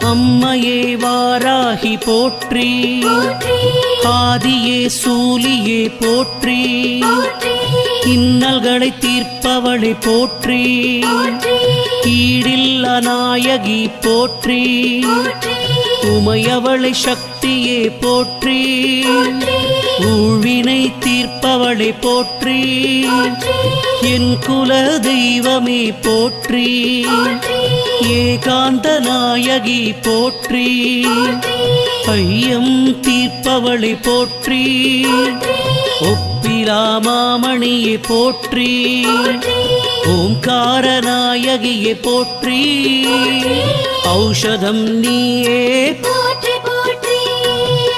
அம்மையே வாராகி போற்றி, ஆதியே சூலியே போற்றி, இன்னல்களை தீர்ப்பவளை போற்றி, ஈடில்ல நாயகி போற்றி, உமையவளை சக்தியே போற்றி, ஊழ்வினை தீர்ப்பவளை போற்றி, என் குல தெய்வமே போற்றி, ஏகாந்த நாயகி போற்றி, ஐயம் தீர்ப்பவளை போற்றி, ஒப்பிலாமாமணியை போற்றி, ஓம்கார நாயகியை போற்றி, ஔஷதம் நீயே போற்றி போற்றி,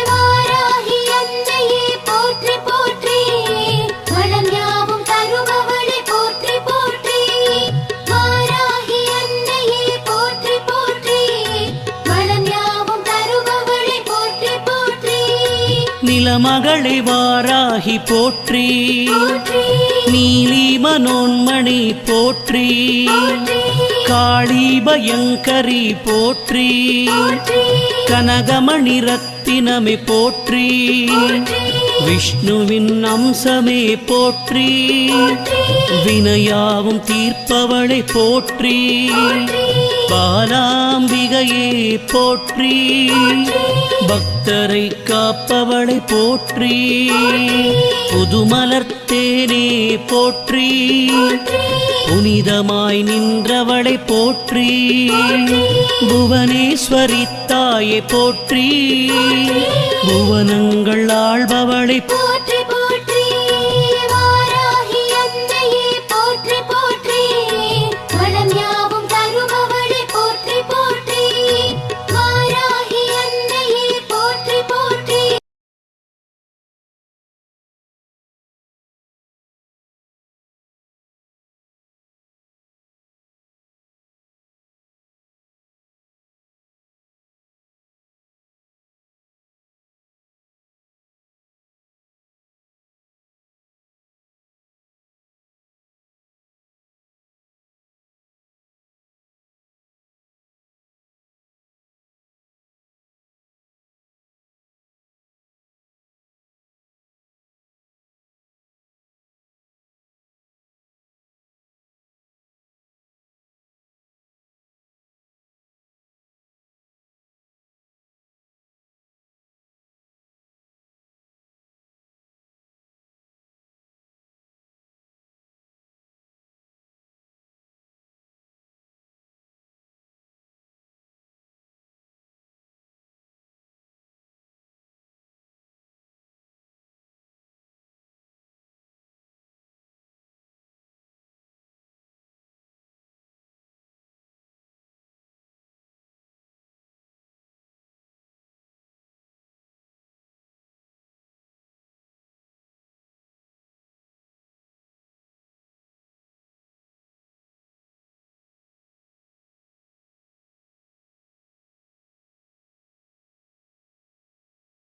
வாராகி அன்னையே போற்றி போற்றி, வளம் யாவும் தருபவளே போற்றி போற்றி, வாராகி அன்னையே போற்றி போற்றி, வளம் யாவும் தருபவளே போற்றி போற்றி, நிலமகளை வாராகி போற்றி, நீலி மனோன்மணி போற்றி, காளி பயங்கரி போற்றி, கனகமணி ரத்தினமே போற்றி, விஷ்ணுவின் அம்சமே போற்றி, வினையாவும் தீர்ப்பவளை போற்றி, பாலாம்பிகையே போற்றி, பக்தரை காப்பவளை போற்றி, புதுமலர்த்தேனே போற்றி, புனிதமாய் நின்றவளை போற்றி, புவனேஸ்வரி தாயை போற்றி, புவனங்கள் ஆள்பவளை போற்றி